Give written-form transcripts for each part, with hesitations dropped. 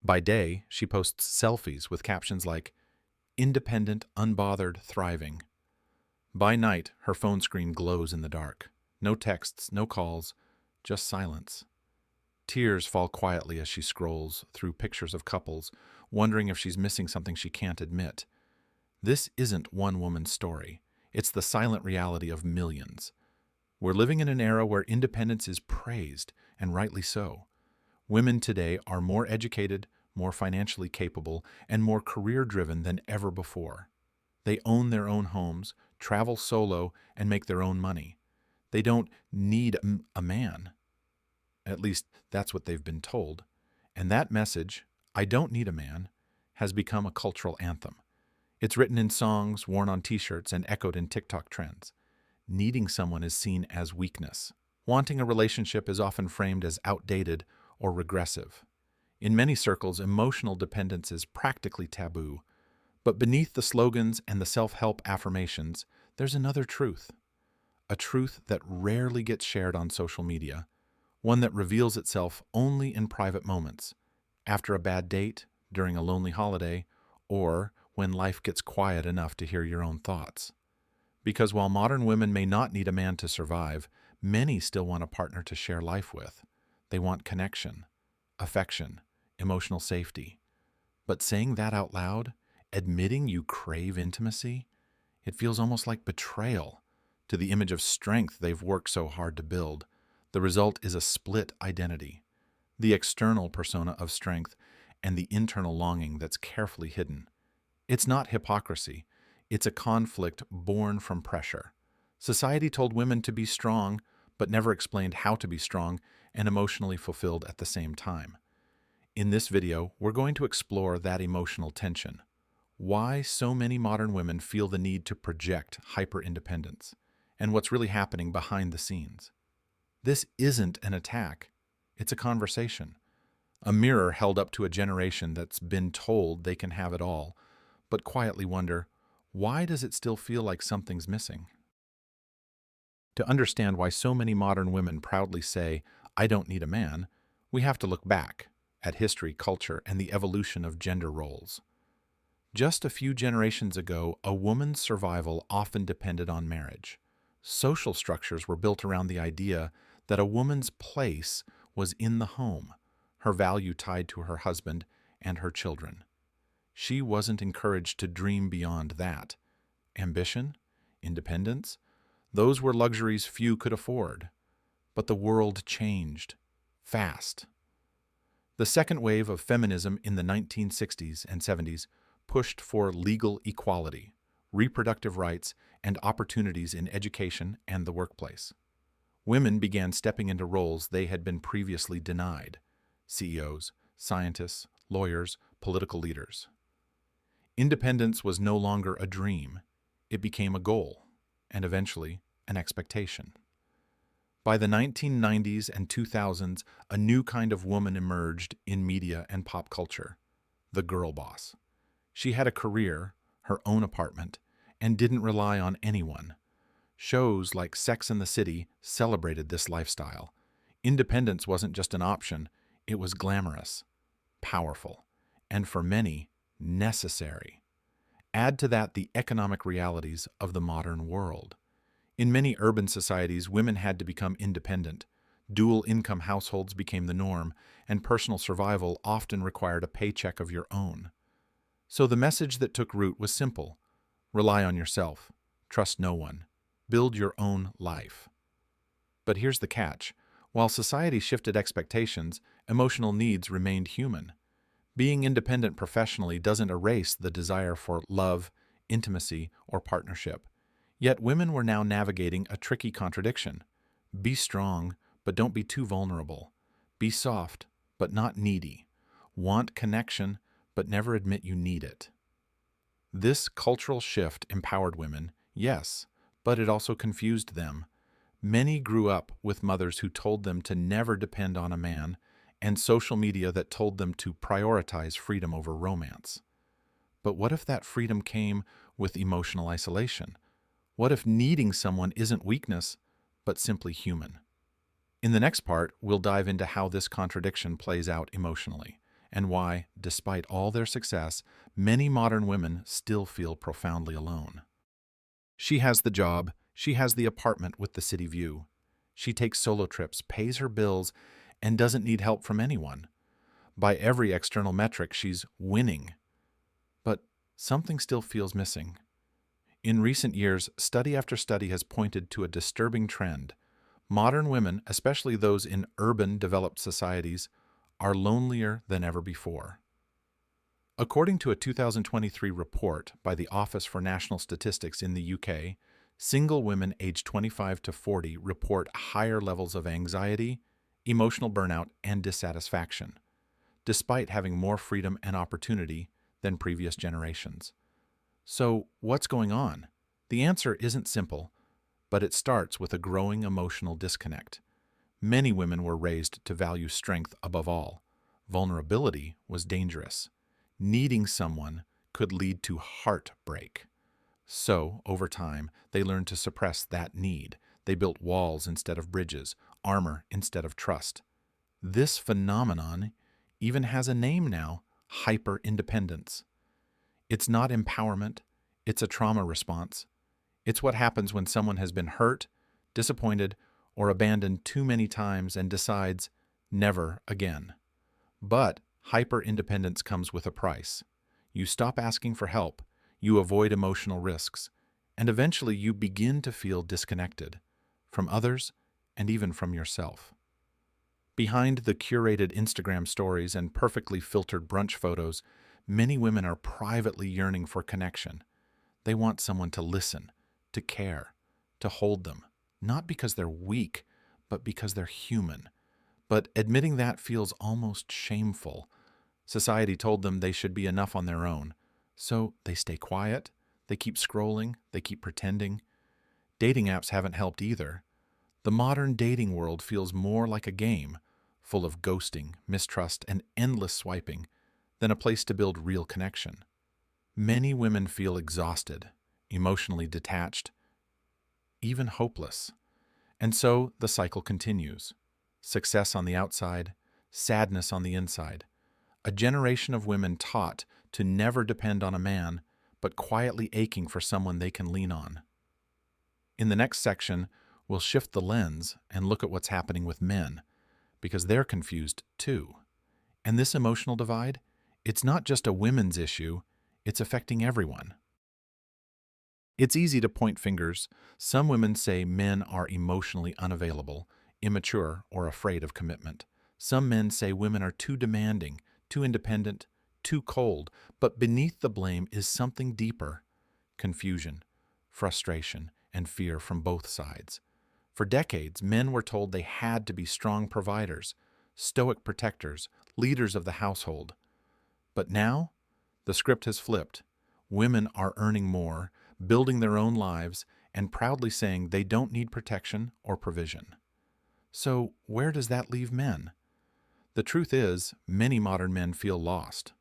By day, she posts selfies with captions like, independent, unbothered, thriving. By night, her phone screen glows in the dark. No texts, no calls, just silence. Tears fall quietly as she scrolls through pictures of couples, wondering if she's missing something she can't admit. This isn't one woman's story. It's the silent reality of millions. We're living in an era where independence is praised, and rightly so. Women today are more educated, more financially capable, and more career-driven than ever before. They own their own homes, travel solo, and make their own money. They don't need a man. At least that's what they've been told. And that message, I don't need a man, has become a cultural anthem. It's written in songs, worn on t-shirts, and echoed in TikTok trends. Needing someone is seen as weakness. Wanting a relationship is often framed as outdated or regressive. In many circles, emotional dependence is practically taboo. But beneath the slogans and the self-help affirmations, there's another truth. A truth that rarely gets shared on social media, one that reveals itself only in private moments, after a bad date, during a lonely holiday, or when life gets quiet enough to hear your own thoughts. Because while modern women may not need a man to survive, many still want a partner to share life with. They want connection, affection, emotional safety. But saying that out loud, admitting you crave intimacy, it feels almost like betrayal to the image of strength they've worked so hard to build. The result is a split identity, the external persona of strength and the internal longing that's carefully hidden. It's not hypocrisy. It's a conflict born from pressure. Society told women to be strong, but never explained how to be strong and emotionally fulfilled at the same time. In this video, we're going to explore that emotional tension. Why so many modern women feel the need to project hyper-independence, and what's really happening behind the scenes. This isn't an attack. It's a conversation. A mirror held up to a generation that's been told they can have it all, but quietly wonder, why does it still feel like something's missing? To understand why so many modern women proudly say, I don't need a man, we have to look back at history, culture, and the evolution of gender roles. Just a few generations ago, a woman's survival often depended on marriage. Social structures were built around the idea that a woman's place was in the home, her value tied to her husband and her children. She wasn't encouraged to dream beyond that. Ambition, independence, those were luxuries few could afford. But the world changed, fast. The second wave of feminism in the 1960s and 70s pushed for legal equality, reproductive rights, and opportunities in education and the workplace. Women began stepping into roles they had been previously denied: CEOs, scientists, lawyers, political leaders. Independence was no longer a dream. It became a goal, and eventually an expectation. By the 1990s and 2000s, a new kind of woman emerged in media and pop culture: the girl boss. She had a career, her own apartment, and didn't rely on anyone. Shows like Sex and the City celebrated this lifestyle. Independence wasn't just an option, it was glamorous, powerful, and for many, necessary. Add to that the economic realities of the modern world. In many urban societies, women had to become independent. Dual-income households became the norm, and personal survival often required a paycheck of your own. So the message that took root was simple: rely on yourself, trust no one, build your own life. But here's the catch: while society shifted expectations, emotional needs remained human. Being independent professionally doesn't erase the desire for love, intimacy, or partnership. Yet women were now navigating a tricky contradiction. Be strong, but don't be too vulnerable. Be soft, but not needy. Want connection, but never admit you need it. This cultural shift empowered women, yes, but it also confused them. Many grew up with mothers who told them to never depend on a man, and social media that told them to prioritize freedom over romance. But what if that freedom came with emotional isolation? What if needing someone isn't weakness, but simply human? In the next part, we'll dive into how this contradiction plays out emotionally, and why, despite all their success, many modern women still feel profoundly alone. She has the job, she has the apartment with the city view. She takes solo trips, pays her bills, and doesn't need help from anyone. By every external metric, she's winning. But something still feels missing. In recent years, study after study has pointed to a disturbing trend. Modern women, especially those in urban, developed societies, are lonelier than ever before. According to a 2023 report by the Office for National Statistics in the UK, single women aged 25 to 40 report higher levels of anxiety, emotional burnout, and dissatisfaction, despite having more freedom and opportunity than previous generations. So, what's going on? The answer isn't simple, but it starts with a growing emotional disconnect. Many women were raised to value strength above all. Vulnerability was dangerous. Needing someone could lead to heartbreak. So, over time, they learned to suppress that need. They built walls instead of bridges, armor instead of trust. This phenomenon even has a name now: hyper-independence. It's not empowerment, it's a trauma response. It's what happens when someone has been hurt, disappointed, or abandoned too many times and decides, never again. But hyper-independence comes with a price. You stop asking for help, you avoid emotional risks, and eventually you begin to feel disconnected from others and even from yourself. Behind the curated Instagram stories and perfectly filtered brunch photos, many women are privately yearning for connection. They want someone to listen, to care, to hold them, not because they're weak, but because they're human. But admitting that feels almost shameful. Society told them they should be enough on their own. So they stay quiet, they keep scrolling, they keep pretending. Dating apps haven't helped either. The modern dating world feels more like a game, full of ghosting, mistrust, and endless swiping, than a place to build real connection. Many women feel exhausted, emotionally detached, even hopeless. And so the cycle continues. Success on the outside, sadness on the inside. A generation of women taught to never depend on a man, but quietly aching for someone they can lean on. In the next section, we'll shift the lens and look at what's happening with men, because they're confused too. And this emotional divide, it's not just a women's issue, it's affecting everyone. It's easy to point fingers. Some women say men are emotionally unavailable, immature, or afraid of commitment. Some men say women are too demanding, too independent, too cold. But beneath the blame is something deeper: confusion, frustration, and fear from both sides. For decades, men were told they had to be strong providers, stoic protectors, leaders of the household. But now, the script has flipped. Women are earning more, building their own lives, and proudly saying they don't need protection or provision. So, where does that leave men? The truth is, many modern men feel lost.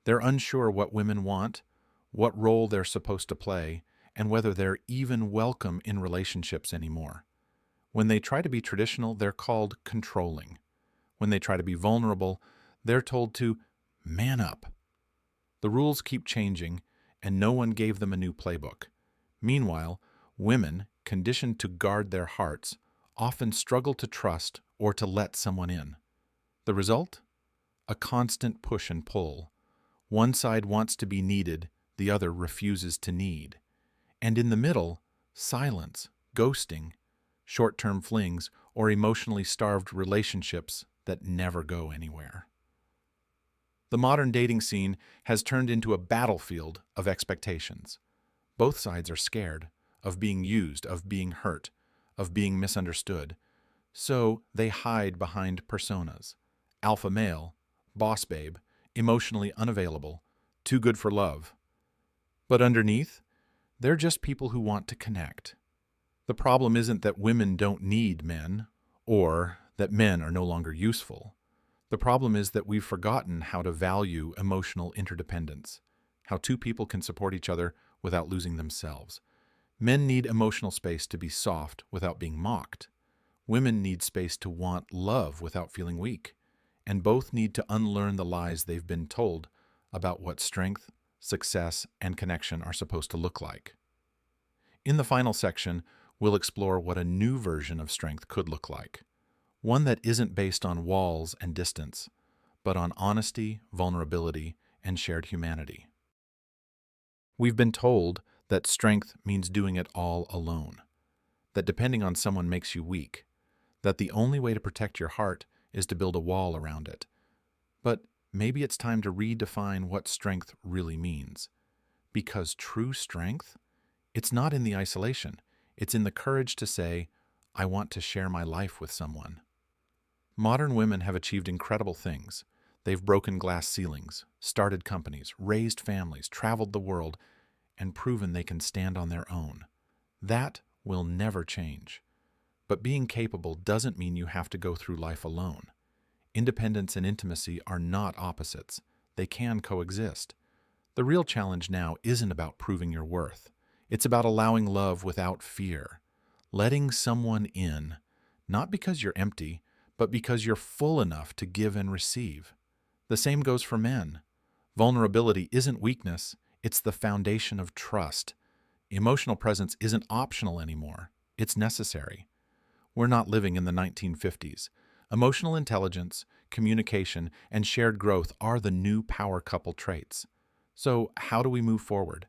They're unsure what women want, what role they're supposed to play, and whether they're even welcome in relationships anymore. When they try to be traditional, they're called controlling. When they try to be vulnerable, they're told to man up. The rules keep changing, and no one gave them a new playbook. Meanwhile, women, conditioned to guard their hearts, often struggle to trust or to let someone in. The result? A constant push and pull. One side wants to be needed, the other refuses to need. And in the middle, silence, ghosting, short-term flings, or emotionally starved relationships that never go anywhere. The modern dating scene has turned into a battlefield of expectations. Both sides are scared of being used, of being hurt, of being misunderstood. So they hide behind personas: alpha male, boss babe, emotionally unavailable, too good for love. But underneath, they're just people who want to connect. The problem isn't that women don't need men, or that men are no longer useful. The problem is that we've forgotten how to value emotional interdependence, how two people can support each other without losing themselves. Men need emotional space to be soft without being mocked. Women need space to want love without feeling weak. and both need to unlearn the lies they've been told about what strength, success, and connection are supposed to look like. In the final section, we'll explore what a new version of strength could look like. One that isn't based on walls and distance, but on honesty, vulnerability, and shared humanity. We've been told that strength means doing it all alone, that depending on someone makes you weak, that the only way to protect your heart is to build a wall around it. But maybe it's time to redefine what strength really means. Because true strength, it's not in the isolation. It's in the courage to say, I want to share my life with someone. Modern women have achieved incredible things. They've broken glass ceilings, started companies, raised families, traveled the world, and proven they can stand on their own. That will never change. But being capable doesn't mean you have to go through life alone. Independence and intimacy are not opposites. They can coexist. The real challenge now isn't about proving your worth. It's about allowing love without fear. Letting someone in, not because you're empty, but because you're full enough to give and receive. The same goes for men. Vulnerability isn't weakness, it's the foundation of trust. Emotional presence isn't optional anymore, it's necessary. We're not living in the 1950s. Emotional intelligence, communication, and shared growth are the new power couple traits. So how do we move forward?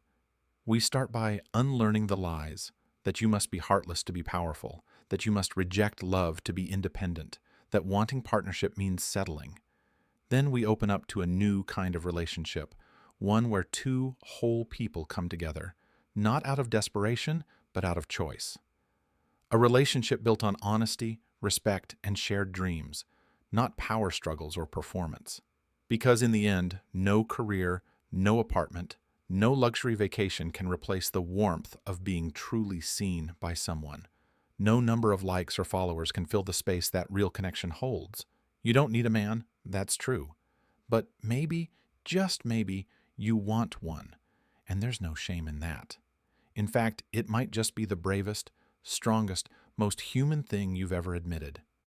We start by unlearning the lies that you must be heartless to be powerful, that you must reject love to be independent, that wanting partnership means settling. Then we open up to a new kind of relationship, one where two whole people come together, not out of desperation, but out of choice. A relationship built on honesty, respect, and shared dreams, not power struggles or performance. Because in the end, no career, no apartment, no luxury vacation can replace the warmth of being truly seen by someone. No number of likes or followers can fill the space that real connection holds. You don't need a man, that's true. But maybe, just maybe, you want one, and there's no shame in that. In fact, it might just be the bravest, strongest, most human thing you've ever admitted.